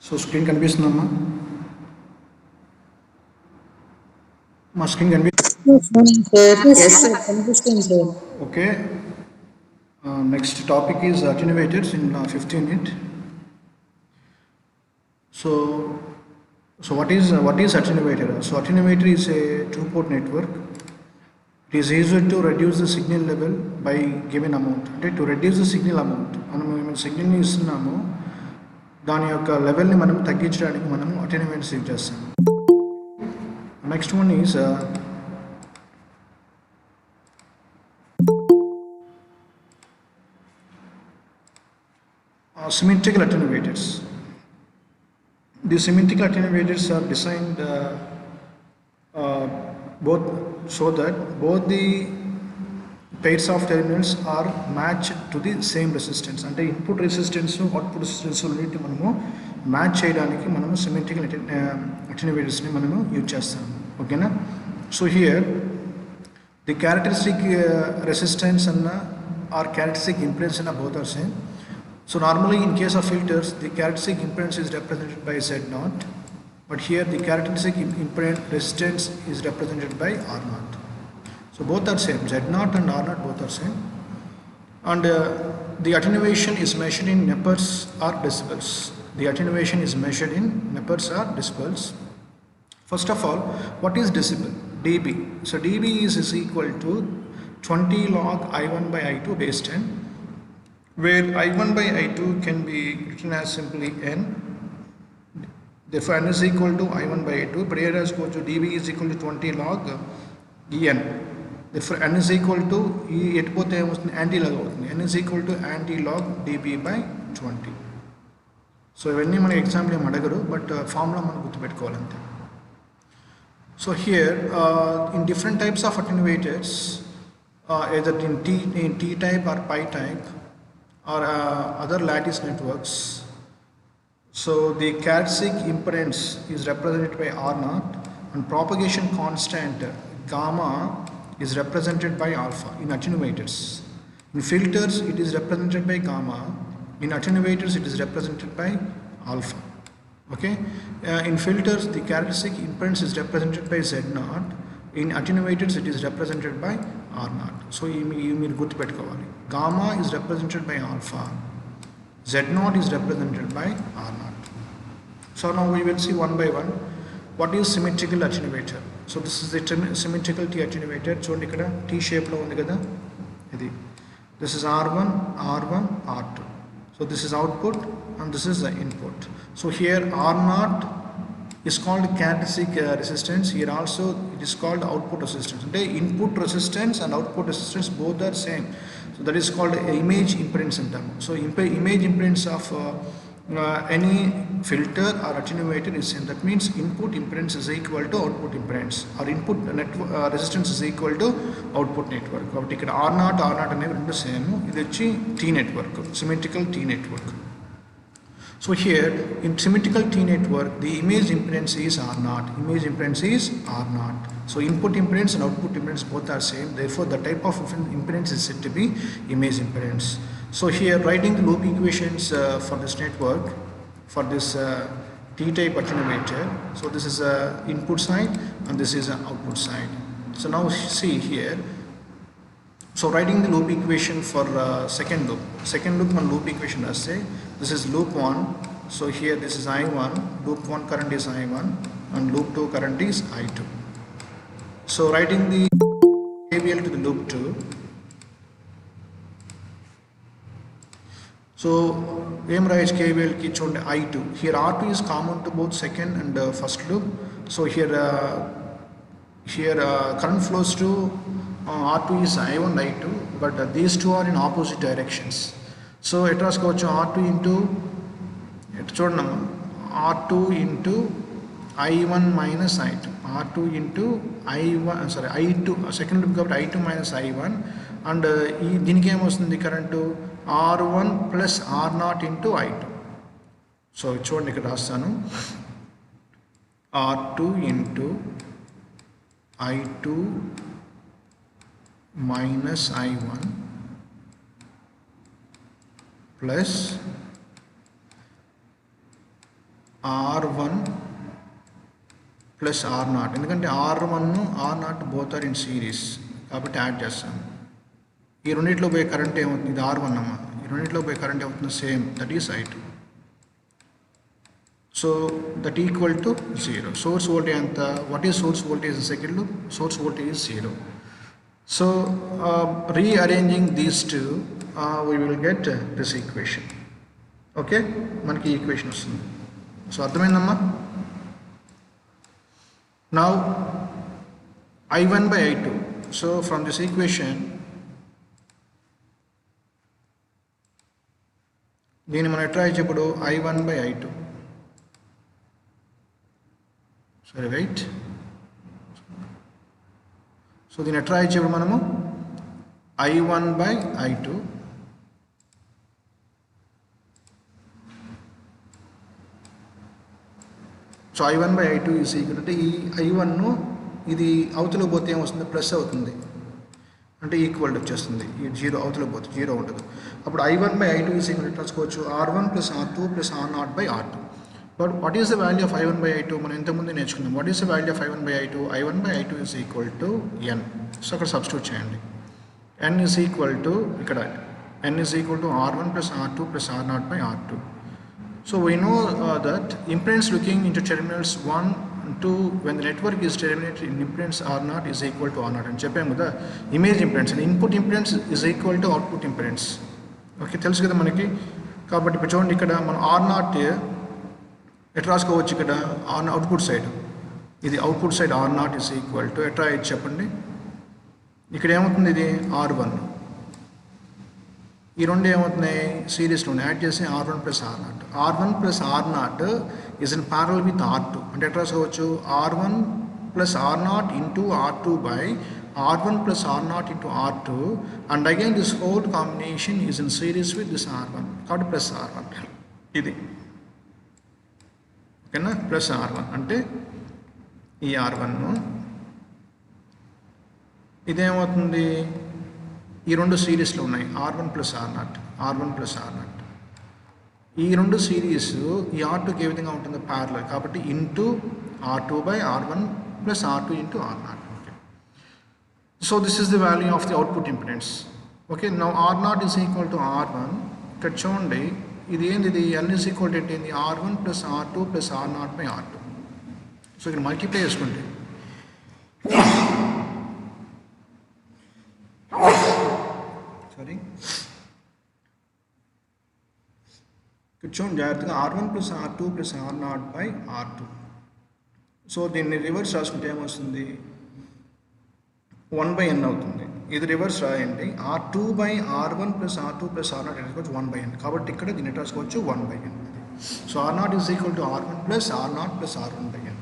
So screen కనిపిస్తుందమ్మా? మా screen కనిపిస్తుంది. Yes, sir. Consistent, sir. Okay. Next topic is attenuators in 5th unit. So, what is attenuator? So attenuator is a two-port network. It is used to reduce the signal level by given amount. అంటే to reduce the signal amount, మనం సిగ్నల్ని ఇస్తున్నాము, దాని యొక్క లెవెల్ని మనం తగ్గించడానికి మనము అటెన్యూవేటర్స్ use చేస్తాము. Next one is symmetrical attenuators. The symmetrical attenuators are designed both so that both the pairs of terminals are matched to the same resistance. అంటే ఇన్పుట్ రెసిస్టెన్స్ అవుట్పుట్ రెసిస్టెన్స్ రెండింటి మనము మ్యాచ్ చేయడానికి మనము సిమెట్రికల్ అటెన్యూవేటర్స్ని మనము use చేస్తాము. ఓకేనా? So here the characteristic resistance అన్న or characteristic impedance అన్న both are same. So normally in case of filters, the characteristic impedance is represented by Z0, but here the characteristic impedance resistance is represented by R0. So both are same, Z0 and R0 both are same. And the attenuation is measured in Neppers or decibels. The attenuation is measured in Neppers or decibels. First of all, what is decibel? dB. So dB is equal to 20 log I1 by I2 base 10. Where I1 by I2 can be written as simply N. Therefore, N is equal to I1 by I2. But here as goes to dB is equal to 20 log En. Therefore, N is equal to anti-log. N is equal to anti-log dB by 20. So, ఇవన్నీ మన example ఏం అడగరు, but formula మనం గుర్తుపెట్టుకోవాలంతే. So here, in different types of attenuators, either in T type or pi type, or other lattice networks. So the characteristic impedance is represented by R0 and propagation constant gamma is represented by alpha in attenuators. In filters it is represented by gamma, in attenuators it is represented by alpha. Okay, in filters the characteristic impedance is represented by Z0, in attenuators it is represented by R0. So you మీరు గుర్తుపెట్టుకోవాలి. Gamma is represented by alpha, Z0 is represented by R0. So now we will see one by one what is symmetrical attenuator. So this is the symmetrical T attenuator. చూడండి ఇక్కడ T shape లో ఉంది కదా, ఇది. This is R1, R1, R2. So this is output and this is the input. So here R0 is called characteristic resistance. Here also it is called output resistance. Okay, input resistance and output resistance both are same. So that is called image impedance in term. So image impedance of any filter or attenuator is same. That means input impedance is equal to output impedance, or input resistance is equal to output network. కాబట్టి ఇక్కడ R0 అనేవి రెండు same. ఇది వచ్చి T network, symmetrical T network. So here in symmetrical T network the image impedance is R0. Image impedance is R0. So input impedance and output impedance both are same. Therefore the type of impedance is said to be image impedance. So here writing the loop equations for this network, for this T type attenuator. So this is input side and this is output side. So now see here. So writing the loop equation for second loop. Second loop one loop equation does say this is loop 1. So here this is I1, loop 1 current is I1 and loop 2 current is I2. So writing the KVL to the loop 2. So M-Rise KVL ki chunde I2. Here R2 is common to both second and first loop. So here current flows to R2 is I1 I2, but these two are in opposite directions. So it was R2 into R2 into I1 minus I2, R2 into I1 sorry I2 second loop కాబట్టి I2 minus I1 and దీనికి ఏమొస్తుంది current R1 plus R0 into I2. So చూడండి ఇక్కడ రాస్తాను, R2 into I2 minus I1 plus R1 plus R naught, ఎందుకంటే R1 R0 both are in series కాబట్టి add చేస్తాను. ఈ రెండింటిలో పోయే కరెంట్ ఏమవుతుంది, ఇది R1 అమ్మ, ఈ రెండింటిలో పోయే కరెంట్ ఏమవుతుంది same, that is I2. So that equal to 0. Source voltage ఎంత, what is source voltage second, source voltage is 0. So rearranging these two we will get this equation. Okay, మనకి equation వస్తుంది. So అర్థమైందమ్మా. Now I1 by I2. So from this equation, దీన్ని మనం ఎట్లా ఇచ్చేప్పుడు I1 by I2. సరే wait. So దీన్ని ఎట్లా ఇచ్చేప్పుడు మనము I1 by I2 so I1 by I2 is equal అంటే ఈ I1 ఇది అవతల పోతే ఏమొస్తుంది, ప్లస్ అవుతుంది, అంటే ఈక్వల్ వచ్చేస్తుంది. ఈ 0 అవతల పోతే 0 ఉండదు. అప్పుడు I1 by I2 is equal రాసుకోవచ్చు R1 plus R2 plus R0 by R2. But what is the value of I1 by I2, మనం ఇంతకుముందే నేర్చుకున్నాం. What is the value of I1 by I2? I1 by I2 is equal to N. So అక్కడ substitute చేయండి. N is equal to ఇక్కడ N is equal to R1 plus R2 plus R0 by R2. So we know that impedance looking into terminals 1 and 2 when the network is terminated in impedance R0 is equal to R0 అని చెప్పాము కదా. Image impedance and input impedance is equal to output impedance. Okay, తెలుసు కదా మనకి. కాబట్టి ఇప్పుడు చూడండి, ఇక్కడ మనం R0 ఎట్లా రాసుకోవచ్చు, ఇక్కడ అవుట్పుట్ సైడ్, ఇది output side R0 is equal to ఎట్లా ఇది చెప్పండి. ఇక్కడ ఏమవుతుంది, ఇది R1, ఈ రెండు ఏమవుతున్నాయి సిరీస్లో యాడ్ చేసి R1 plus R0. R1 plus R0 is in parallel with R2. అంటే ఎట్లా రాసుకోవచ్చు, R1 plus R0 into R2 by R1 plus R0 into R2 and again this whole combination is in series with this R1 కాబట్టి plus R1 ఇది. ఓకేనా, plus R1 అంటే ఈ R1 ఇదేమవుతుంది, ఈ రెండు సిరీస్లో ఉన్నాయి R1 plus R0, R1 plus R0. ఈ రెండు సిరీస్ ఈ R2కి ఏ విధంగా ఉంటుందో ప్యారలల్ కాబట్టి into R2 by R1 plus R2 into R0. Okay, so this is the value of the output impedance. Okay, now R0 is equal to R1. ఇక్కడ చూడండి, ఇది ఏంది, ఇది N ఈజ్ ఈక్వల్ టు ఏంటి, R1 plus R2 plus R0 by R2. So ఇక్కడ multiply చేసుకుంటే చూడండి జాగ్రత్తగా R1 plus R2 plus R0 by R2. So దీన్ని రివర్స్ రాసుకుంటే ఏమొస్తుంది, 1 బై N అవుతుంది. ఇది రివర్స్ రాయండి, R2 by R1 plus R2 plus R0 రాసుకోవచ్చు 1 బై N. కాబట్టి ఇక్కడ దీన్ని రాసుకోవచ్చు 1 by N. So R0 is equal to R1 plus R0 plus R1 by N.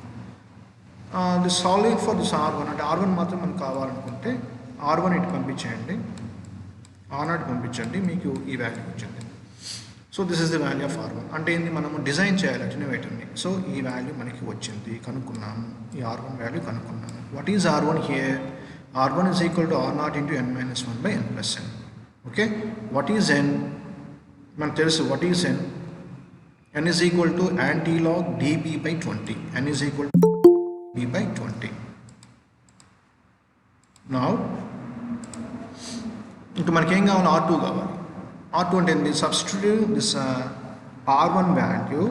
The solving for this R1 అంటే R1 మాత్రం మనకు కావాలనుకుంటే R1 ఇటు పంపించేయండి, R0 పంపించండి, మీకు ఈ వాల్యూ వచ్చింది. So this is the value of R1. అంటే ఏంది, మనము డిజైన్ చేయాలి అటెన్యూవేటర్ని. సో ఈ వాల్యూ మనకి వచ్చింది, కనుక్కున్నాము, ఈ R1 వాల్యూ కనుక్కున్నాము. What is R1 here? R1 is equal to R0 into N minus 1 by N plus N. Okay, what is N? మనకు తెలుసు, what is N? N is equal to anti-log dB by 20. N is equal to dB by 20. Now ఇంకా మనకి ఏం కావాలి, R2 కావాలి. R2 అంటే ఏంటి, substitute this R1 value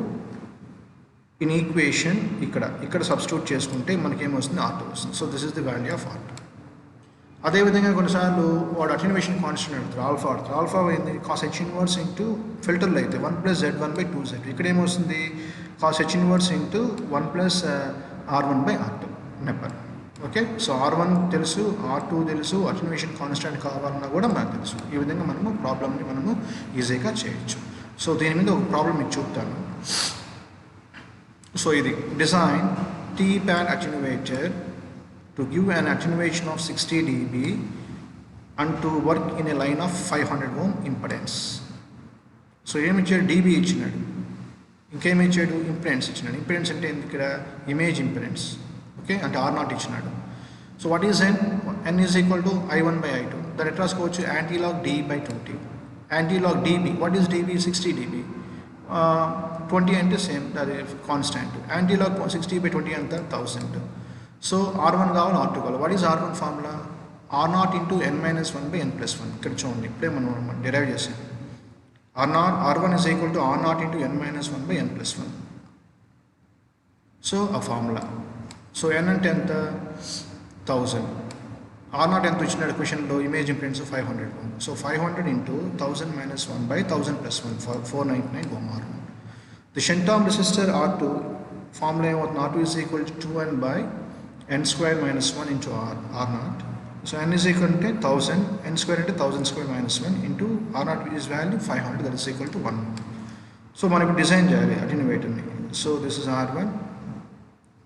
in equation ఇక్కడ సబ్స్టిట్యూట్ చేసుకుంటే మనకేమొస్తుంది, R2 వస్తుంది. So this is the value of R2. అదేవిధంగా కొన్నిసార్లు వాడు అటెన్యూవేషన్ కాన్స్టెంట్ అడుగుతారు, ఆల్ఫా అడుగుతారు. ఆల్ఫా అయింది కాస్ H ఇన్వర్స్ ఇంటూ ఫిల్టర్లు అయితే 1 ప్లస్ Z1 బై 2Z. ఇక్కడ ఏమొస్తుంది, cos H inverse into 1 plus R1 by R2 number. Okay, so R1 తెలుసు, R2 తెలుసు, అటెన్యూవేషన్ కాన్స్టెంట్ కావాలన్నా కూడా మనకు తెలుసు. ఈ విధంగా మనము ప్రాబ్లమ్ని మనము ఈజీగా చేయొచ్చు. సో దీని మీద ఒక ప్రాబ్లం మీకు చూపుతాను. సో ఇది design T-pad attenuator to give an attenuation of 60 dB and to work in a line of 500 ohm impedance. So ఏమి ఇచ్చాడు, dB ఇచ్చినాడు, ఇంకేమి ఇచ్చాడు, ఇంపిడెన్స్ ఇచ్చినాడు. ఇంపిడెన్స్ అంటే ఇక్కడ ఇమేజ్ ఇంపిడెన్స్. ఓకే, అంటే R0 ఇచ్చినాడు. So what is N? N is equal to I1 by I2. దాన్ని ఎట్లా రాసుకోవచ్చు, anti-lock D by 20. Anti-lock dB, what is dB? 60 dB. 20 అంటే సేమ్, అది కాన్స్టాంట్. యాంటీలాగ్ 60/20 ఎంత 1000. సో R1 కావాలి, R2 కావాలి. What is R1 formula? R0 into n-1/n+1. ఇక్కడ చూడండి, ఇప్పుడే మనం డిరైవ్ చేసాం. R1 is equal to R0 into n-1/n+1. So ఆ ఫార్ములా. సో n అంటే ఎంత 1000. R0 ఎంత ఇచ్చినాడు క్వశ్చన్లో? Image impedance 500 Ω. So 500 into 1000 - 1/1000+1 for 499 Ω R1. The shunt arm resistor R2 formula ఏమవుతుంది? R2 is equal to 2n/n² - 1 into R0. So n is equal to 1000, n² అంటే 1000² - 1 into R0 is value 500, that is equal to 1. So మనం ఇప్పుడు design చేయాలి అటెన్యూవేటర్ని. So this is R1,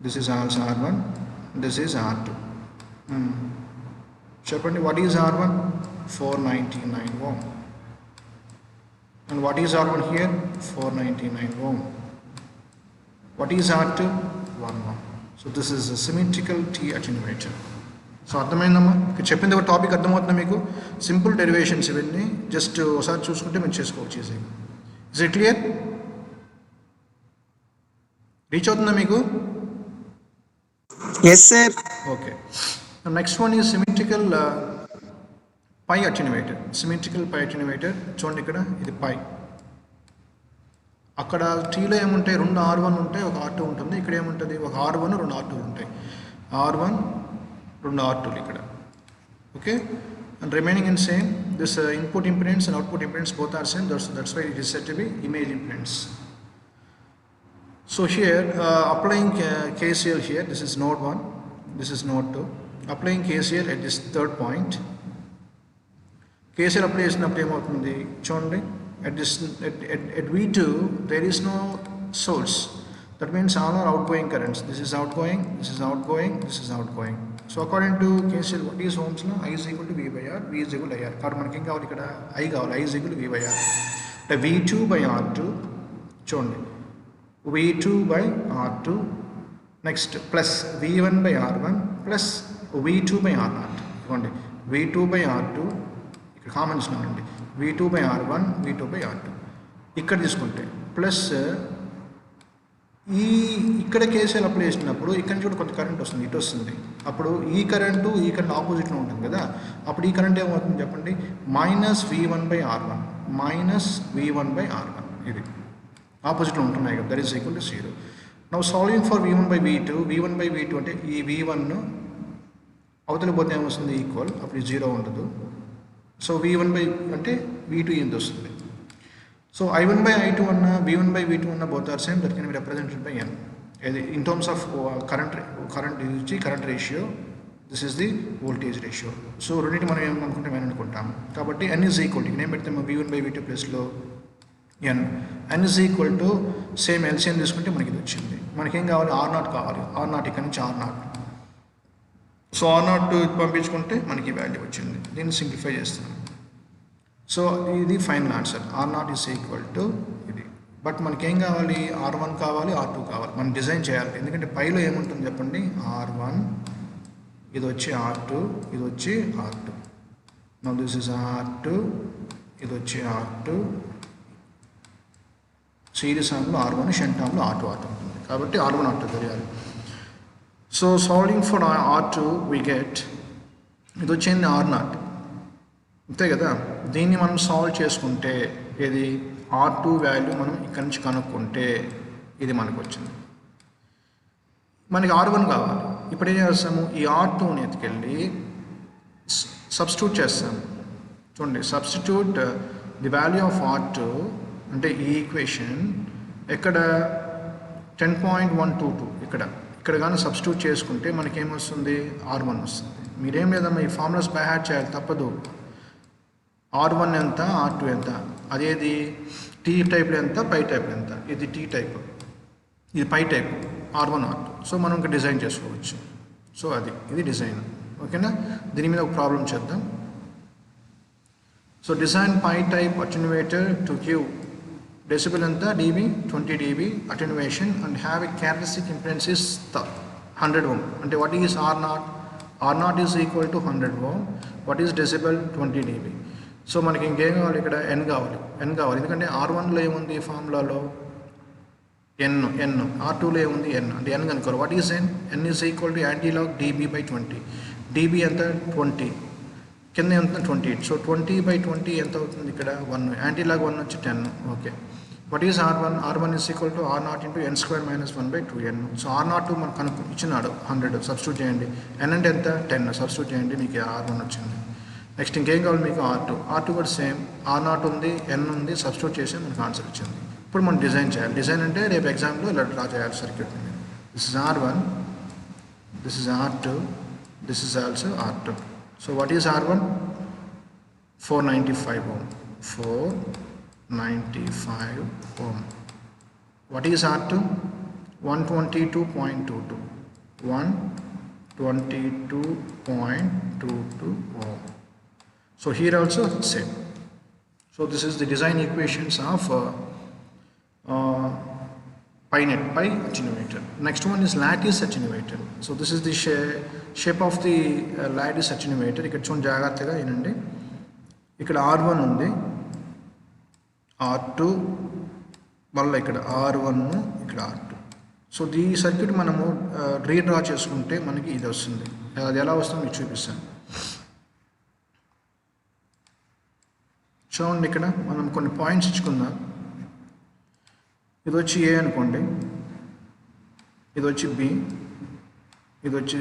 this is also R1, this is R2. చెప్పండి, what is R1? 499 Ω. And what is R1 here? 499 Ω. What is R2? 1 Ω. So this is a symmetrical T attenuator. So అర్థమైందమ్మా? ఇక్కడ చెప్పింది ఒక topic అర్థమవుతుందా మీకు? Simple derivations ఇవన్నీ just ఒకసారి చూసుకుంటే మీరు చేసుకోవచ్చు ఈజీగా. Is it clear? రీచ్ అవుతుందా మీకు? Yes sir. Okay. Next one is symmetrical pi attenuator. Symmetrical pi attenuator చూడండి, ఇక్కడ ఇది పై. అక్కడ టీలో ఏముంటాయి? 2 R1 ఉంటాయి, ఒక R2 ఉంటుంది. ఇక్కడ ఏముంటుంది? ఒక R1, 2 R2 ఉంటాయి. R1, 2 R2 ఇక్కడ. Okay. And remaining in same. This input impedance and output impedance both are same. That's why it is said to be image impedance. So here applying KCL here, this is node 1, this is node 2. Applying KCL at this third point. KCL apply చేసినప్పుడు ఏమవుతుంది చూడండి, at V2 there is no source. That means all are outgoing currents. This is outgoing, this is outgoing, this is outgoing. So according to KCL, what is Ohm's law? I is equal to V/R, V is equal to IR. కాబట్టి మనకి ఏం కావాలి ఇక్కడ? I కావాలి. I is equal to V/R. అంటే V2/R2 చూడండి, V2/R2 next plus V1/R1 plus V2/R0. ఇవ్వండి, V2/R2 ఇక్కడ కామన్ ఇచ్చినామండి. V2/R1, V2/R2 ఇక్కడ తీసుకుంటే ప్లస్ ఇక్కడ కేసీఎల్ అప్లై చేసినప్పుడు ఇక్కడ నుంచి కూడా కొంత కరెంట్ వస్తుంది, ఇటు వస్తుంది. అప్పుడు ఈ కరెంట్ ఆపోజిట్లో ఉంటుంది కదా. అప్పుడు ఈ కరెంట్ ఏమవుతుంది చెప్పండి? -V1/R1 -V1/R1. ఇది ఆపోజిట్లో ఉంటున్నాయి కదా, that is equal to 0. Now solving for V1/V2. V1/V2 అంటే ఈ V1 అవతల పోతే ఏమొస్తుంది? ఈక్వల్. అప్పుడు 0 ఉండదు. సో V1 అంటే V2 ఎంత వస్తుంది? సో I1/I2 అన్న V1/V2 అన్న both are same. That can be represented by n. ఇది ఇన్ టర్మ్స్ ఆఫ్ కరెంట్ ఇచ్చి current ratio, this is the voltage ratio. So రెండింటి మనం ఏమనుకుంటాం? n అనుకుంటాము. కాబట్టి n ఈజ్ ఈక్వల్ టు, నేను పెడతాము V1/V2 ప్లస్లో n. n is equal to same LCM తీసుకుంటే మనకి ఇది వచ్చింది. మనకేం కావాలి? R0 కావాలి. R0 ఇక్కడ నుంచి R0. సో R0 పంపించుకుంటే మనకి వాల్యూ వచ్చింది. దీన్ని సింప్లిఫై చేస్తాను. సో ఇది final answer. R0 is equal to ఇది. బట్ మనకేం కావాలి? R1 కావాలి, R2 కావాలి. మనం డిజైన్ చేయాలి. ఎందుకంటే పైలో ఏముంటుంది చెప్పండి? R1, ఇది వచ్చి R2, ఇది వచ్చి R2. Now this is R2, ఇది వచ్చి R2. Series ఆర్మ్లో R1, shunt ఆర్మ్లో R2 ఉంటుంది. కాబట్టి R1, R2 తెలియాలి. So solving for R2 we get, ఇది వచ్చింది R0 అంతే కదా. దీన్ని మనం సాల్వ్ చేసుకుంటే ఇది R2 వాల్యూ మనం ఇక్కడి నుంచి కనుక్కుంటే ఇది మనకు వచ్చింది. మనకి R1 కావాలి. ఇప్పుడు ఏం చేస్తాము? ఈ R2ని ఎత్తుకెళ్ళి సబ్స్టిట్యూట్ చేస్తాము. చూడండి, substitute the value of R2 అంటే ఈ ఈక్వేషన్ ఎక్కడ 10.122 ఇక్కడ కానీ సబ్స్టిట్యూట్ చేసుకుంటే మనకేమొస్తుంది? R1 వస్తుంది. మీరేం లేదమ్మా, ఈ ఫార్ములాస్ బై హార్ట్ చేయాలి, తప్పదు. R1 ఎంత, R2 ఎంత, అదేది టీ టైప్లో ఎంత, పై టైప్లో ఎంత. ఇది టీ టైప్, ఇది పై టైప్, R1, R2. సో మనం ఇంకా డిజైన్ చేసుకోవచ్చు. సో ఇది డిజైన్. ఓకేనా? దీని మీద ఒక ప్రాబ్లం చేద్దాం. So design pi type attenuator to give decibel ఎంత? dB 20 dB attenuation and have a characteristic impedance is 100 Ω. అంటే what is R0? R0 is equal to 100 Ω. What is decibel? 20 dB. So మనకి ఇంకేం కావాలి? ఇక్కడ n కావాలి. ఎందుకంటే R1లో ఏముంది? ఫార్ములాలో n R2లో ఏముంది n అంటే n కనుక్కోరు. What is n is equal to antilog dB/20. dB ఎంత 20, కింద ఎంత 28. సో 20/20 ఎంత అవుతుంది ఇక్కడ 1, యాంటీలాగ్ 1 వచ్చి 10. Okay, what is R1 is equal to R0 into n² - 1/2n. So R0 మనకు ఇచ్చినాడు 100, సబ్స్టిట్యూట్ చేయండి. n అంటే ఎంత 10, సబ్స్టిట్యూట్ చేయండి, మీకు R1 వచ్చింది. నెక్స్ట్ ఇంకేం కావాలి మీకు R2 కూడా సేమ్, R0 ఉంది, n ఉంది, సబ్స్టిట్యూట్ చేసి మనకు ఆన్సర్ వచ్చింది. ఇప్పుడు మనం డిజైన్ చేయాలి. డిజైన్ అంటే రేపు ఎగ్జామ్లో ఇలా డ్రా చేయాలి circuit. This is R1, this is R2, this is also R2. So what is R1? 495 ohm. 495 ohm. What is R2? 122.22. 122.22 ohm. So here also same. So this is the design equations of pi attenuator. Next one is lattice attenuator. So this is the shape of the lattice attenuator. ఇక్కడ చూడండి జాగ్రత్తగా ఏనండి, ఇక్కడ R1 ఉంది, R2, మళ్ళీ ఇక్కడ R1, ఇక్కడ R2. So ఈ సర్క్యూట్ మనము రీడ్రా చేసుకుంటే మనకి ఇది వస్తుంది. అది ఎలా వస్తుందో మీకు చూపిస్తాను. చూడండి, ఇక్కడ మనం కొన్ని పాయింట్స్ ఇచ్చుకుందాం. ఇది వచ్చి A అనుకోండి, ఇది వచ్చి B, ఇది వచ్చి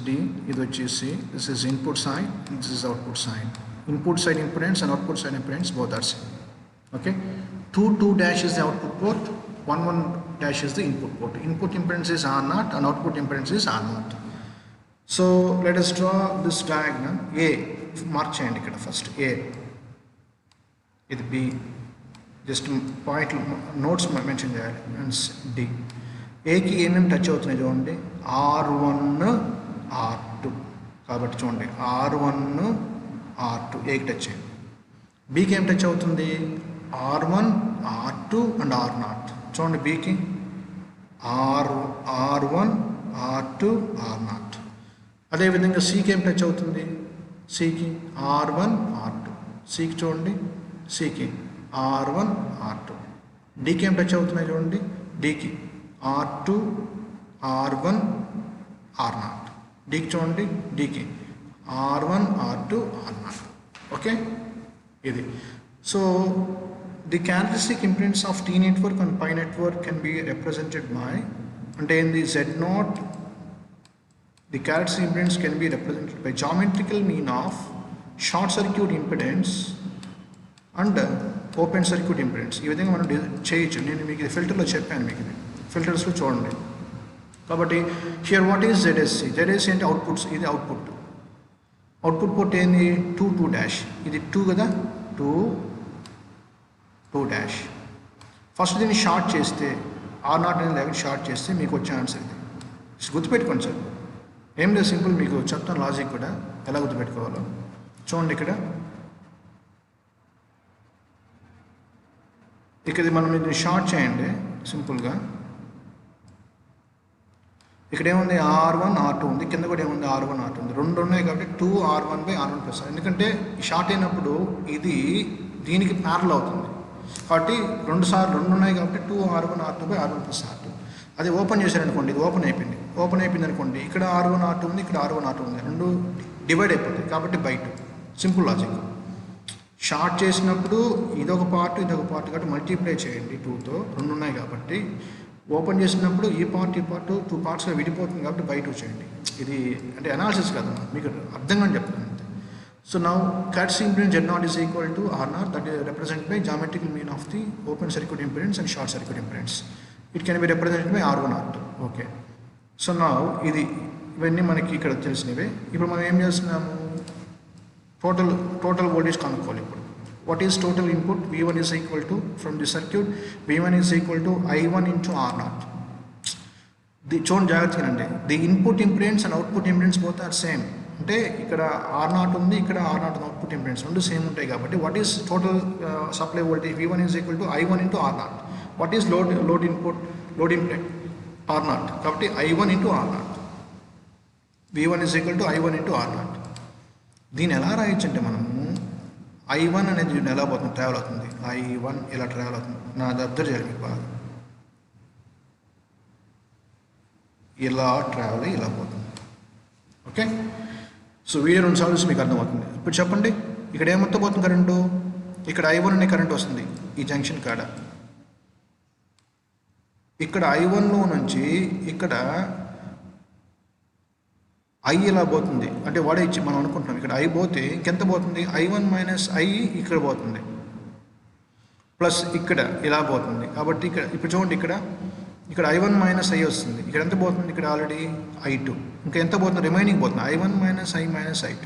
D, ఇది వచ్చి C. This is input side, this is output side. Input side impedance and output side impedance both are same. Okay, 2 dash is the output port, 1 dash is the input port. Input impedance is R0 and output impedance is R0. So let us draw this diagram. A mark చేయండి ఇక్కడ first. A, ఇది B, just point notes mention చేయాలి. And D, ఏకి ఏమేమి touch అవుతున్నాయి చూడండి, R1 R2. కాబట్టి చూడండి R1 R2 ఏకి టచ్ చేయండి. బీకి ఏం టచ్ అవుతుంది, R1 R2 అండ్ R0. చూడండి బీకి R1 R2 R0. అదేవిధంగా సికి ఏం టచ్ అవుతుంది, సికి R1 R2. సికి చూడండి, సికి R1 R2. డీకి ఏం టచ్ అవుతున్నాయి చూడండి, డీకి R2 R1 R0. డీకి చూడండి, డీకి R1 R2 R0. ఓకే, ఇది. So the characteristic impedance of T network and pi network can be represented by, అంటే ఏంది, Z0. The characteristic impedance can be represented by geometrical mean of short circuit impedance and open circuit impedance. ఈ విధంగా మనం చేయొచ్చు. నేను మీకు ఇది ఫిల్టర్లో చెప్పాను, మీకు ఇది ఫిల్టర్స్లో చూడండి. కాబట్టి here what is ZSC? ZSC అంటే అవుట్పుట్స్, ఇది అవుట్పుట్. అవుట్పుట్ పోర్ట్ ఏంది, 2 డాష్, ఇది 2 కదా, 2 డాష్. ఫస్ట్ దీన్ని షార్ట్ చేస్తే R0 అనేది లేకపోతే షార్ట్ చేస్తే మీకు వచ్చే ఆన్సర్ ఇది. గుర్తుపెట్టుకోండి సార్, ఏం లేదు, సింపుల్. మీకు చెప్తాను లాజిక్ కూడా ఎలా గుర్తుపెట్టుకోవాలో. చూడండి ఇక్కడ మనం ఇది షార్ట్ చేయండి సింపుల్గా. ఇక్కడ ఏముంది, R1 R2 ఉంది, కింద కూడా ఏముంది, R1 R2 ఉంది. రెండు ఉన్నాయి కాబట్టి 2R1/R1+. ఎందుకంటే షార్ట్ అయినప్పుడు ఇది దీనికి ప్యారల్ అవుతుంది కాబట్టి 2 ఉన్నాయి కాబట్టి 2R1 R2/R1+R2. అది ఓపెన్ చేశారనుకోండి, ఇది ఓపెన్ అయిపోయింది అనుకోండి, ఇక్కడ R1 R2 ఉంది, ఇక్కడ R1 R2 ఉంది, రెండు డివైడ్ అయిపోతాయి కాబట్టి బై 2. Simple logic. షార్ట్ చేసినప్పుడు ఇదొక పార్ట్ కాబట్టి మల్టిప్లై చేయండి 2తో, 2 ఉన్నాయి కాబట్టి. ఓపెన్ చేసినప్పుడు ఈ పార్ట్ 2 పార్ట్స్గా విడిపోతుంది కాబట్టి బై 2 చేయండి. ఇది అంటే అనాలిసిస్ కదా, మీకు అర్థంగా చెప్తాను అంతే. So now characteristic impedance Z0 is equal to R0, that is represented by geometrical mean of the open circuit impedance and short circuit impedance. It can be represented by R1 R2. Okay, so now ఇవన్నీ మనకి ఇక్కడ తెలిసినవే. ఇప్పుడు మనం ఏం చేస్తున్నాము, total voltage కనుక్కోవాలి. ఇప్పుడు what is total input? V1 is equal to, from the circuit, V1 is equal to I1 into R0. చూడండి జాగ్రత్తగా అండి, the input impedance and output impedance both are same. అంటే ఇక్కడ R0 ఉంది, ఇక్కడ R0 అవుట్పుట్ ఇంపెడెన్స్ రెండు same ఉంటాయి కాబట్టి what is total supply voltage, V1 is equal to I1 into R0. What is load impedance R0, కాబట్టి I1 into R0. V1 is equal to I1 into R0. దీన్ని ఎలా రాయొచ్చు అంటే మనము I1 అనేది ఎలా పోతుంది, ట్రావెల్ అవుతుంది, I1 ఇలా ట్రావెల్ అవుతుంది. నా అది అబ్జర్వ్ చేయాలి మీకు బాగా. ఇలా ట్రావెల్ అయ్యి ఇలా పోతుంది. ఓకే, సో వీడియో 2 సార్లు చూసి మీకు అర్థమవుతుంది. ఇప్పుడు చెప్పండి, ఇక్కడ ఏమంతా పోతుంది కరెంటు? ఇక్కడ I1 అనే కరెంట్ వస్తుంది ఈ జంక్షన్ కాడ. ఇక్కడ I1లో నుంచి ఇక్కడ I ఇలా పోతుంది, అంటే వాడే ఇచ్చి మనం అనుకుంటున్నాం. ఇక్కడ I పోతే ఇంకెంత పోతుంది? I1 మైనస్ I ఇక్కడ పోతుంది, ప్లస్ ఇక్కడ ఇలా పోతుంది. కాబట్టి ఇక్కడ ఇప్పుడు చూడండి, ఇక్కడ I1 మైనస్ I వస్తుంది. ఇక్కడ ఎంత పోతుంది? ఇక్కడ ఆల్రెడీ I2. ఇంకా ఎంత పోతుంది? రిమైనింగ్ పోతుంది I1 మైనస్ I2.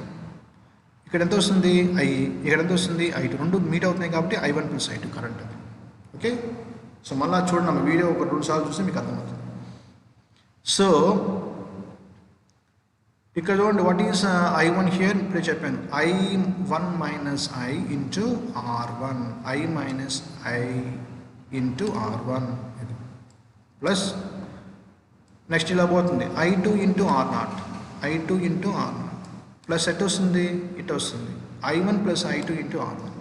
ఇక్కడ ఎంత వస్తుంది? I. ఇక్కడ ఎంత వస్తుంది? I2. రెండు మీట్ అవుతున్నాయి కాబట్టి I1 plus I2 current. Okay, so మళ్ళీ చూడండి, వీడియో ఒక 2 సార్లు చూస్తే మీకు అర్థమవుతుంది. సో ఇక్కడ చూడండి, వాట్ ఈస్ I1 హియర్? ఇప్పుడే చెప్పాను, I1 minus I into R1, I minus I into R1 plus next ఇలా పోతుంది I2 into R0 plus at వస్తుంది? ఇట్ వస్తుంది I1 plus I2 into R1.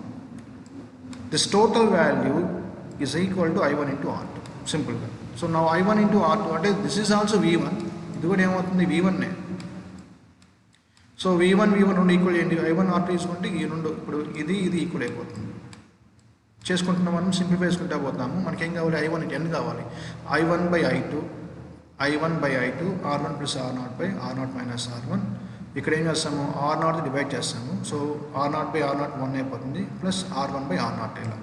This total value is equal to I1 into R2 సింపుల్గా. So నా I1 into R2 అంటే this is also V1, ఇది కూడా ఏమవుతుంది? V1నే. సో V1 రెండు ఈక్వల్ చేయండి, I1 R2 తీసుకుంటే ఈ రెండు ఇప్పుడు ఇది ఈక్వల్ అయిపోతుంది. చేసుకుంటున్నాం, మనం సింప్లిఫై చేసుకుంటా పోతాము. మనకేం కావాలి? I1 n కావాలి. I1 by I2 R1 plus R0 minus R1. ఇక్కడ ఏం చేస్తాము? R0 డివైడ్ చేస్తాము. సో R0 బై R0 1 అయిపోతుంది, ప్లస్ R1 బై R0 ఇలా.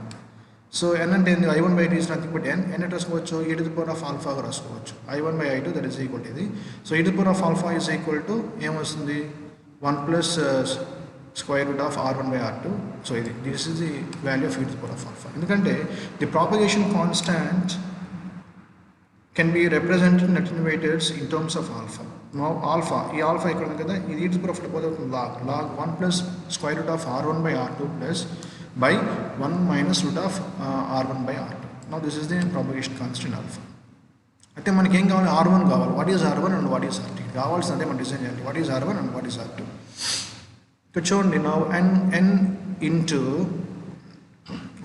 సో n అంటే ఏంది? I1 by I2 is nothing but n at రాసుకోవచ్చు? e to the power of alpha రాసుకోవచ్చు. I1 by I2 that is equal to ఇది. So e to the power of alpha is equal to ఏమొస్తుంది? 1 plus square root of R1 by R2. So ఇది this is the value of e to the power of alpha. ఎందుకంటే the propagation constant can be represented in attenuators in terms of alpha. No alpha, ఈ alpha ఇక్కడ ఉంది కదా, ఇది e to the power of పోతుంది log 1 plus square root of R1 by R2 plus by 1 minus root of R1 by R2. No this is the propagation constant alpha. అయితే మనకి ఏం కావాలి? R1 కావాలి. What is R1 and what is R2? కావాల్సిందే మనం design చేయాలి. What is R1 and what is R2? ఇక్కడ చూడండి, నా n into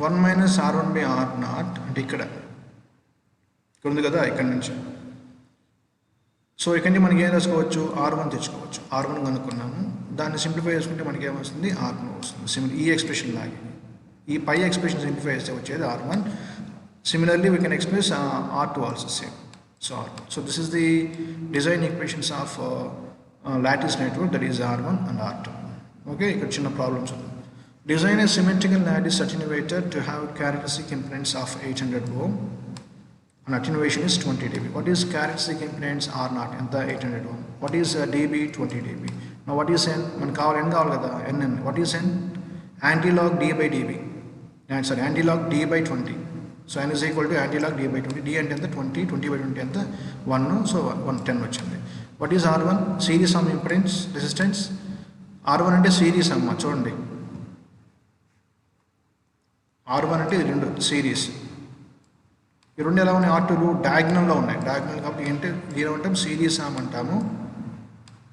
1 minus R1 by R0 అంటే ఇక్కడ ఉంది కదా, ఇక్కడ నుంచి. సో ఇక్కడ నుంచి మనకి ఏం రాసుకోవచ్చు? R1 తెచ్చుకోవచ్చు. R1 కనుక్కున్నాము, దాన్ని సింప్లిఫై చేసుకుంటే మనకి ఏమొస్తుంది? R2 వస్తుంది. సిమిలర్ ఈ ఎక్స్ప్రెషన్ లాగే ఈ పై ఎక్స్ప్రెషన్ సింప్లిఫై చేస్తే వచ్చేది R1. Similarly, we can express R2 also same. So this is the design equations of lattice network, that is R1 and R2. Okay, ఇక్కడ చిన్న ప్రాబ్లమ్స్ ఉన్నాయి. Design a symmetrical lattice attenuator to have characteristic impedance of 800 ohm and attenuation is 20 dB. What is characteristic impedance? R0 ఎంత? 800 ohm. What is dB? 20 dB. Now what is n? మనకు కావాలి n కావాలి కదా, nn. What is n? Antilog d by dB. Sorry, antilog d by 20. So n is equal to antilog d by 20. d అంటే ఎంత? 20 by 20 ఎంత? 1. So 10 వచ్చింది. What is R1? Series some impedance resistance. R1 అంటే series అమ్మ, చూడండి R1 అంటే ఇది రెండు సిరీస్. ఈ రెండు ఎలా ఉన్నాయి? R2 డయాగ్నల్లో ఉన్నాయి. డయాగ్నల్ కాబట్టి ఏంటంటే దీని ఏమంటాం? సిరీస్ సమ్ అంటాము,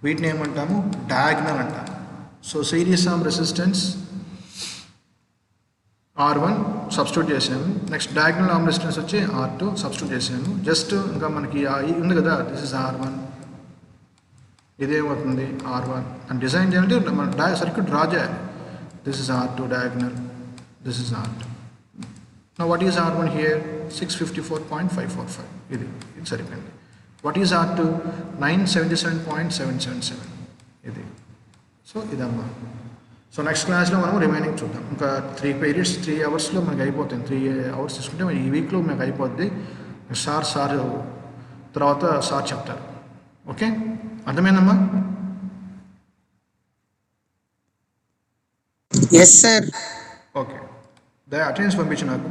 వీటిని ఏమంటాము? డయాగ్నల్ అంటాము. So series some resistance R1 substitute చేసాము. నెక్స్ట్ డయాగ్నల్ ఆర్మ్ రెసిస్టెన్స్ వచ్చి R2 సబ్స్టిట్యూట్ చేసాము. జస్ట్ ఇంకా మనకి ఉంది కదా, దిస్ ఇస్ R1, ఇదేమవుతుంది? R1 అని డిజైన్ చేయాలంటే మన సర్క్యూట్ డ్రా చేయాలి. This is R2 diagonal, this is R2. నా వాట్ ఈజ్ R1 హియర్? 654.545. ఇది సరిపోయింది. What is R2? 977.777. ఇది. సో ఇదమ్మా. సో నెక్స్ట్ క్లాస్లో మనం రిమైనింగ్ చూద్దాం. ఇంకా 3 periods 3 అవర్స్లో మనకి అయిపోతుంది. 3 hours తీసుకుంటే ఈ వీక్లో మనకు అయిపోద్ది. సార్ తర్వాత సార్ చెప్తారు. ఓకే, అర్థమైందమ్మా? Yes sir. ఓకే, అటెండెన్స్ పంపించు నాకు.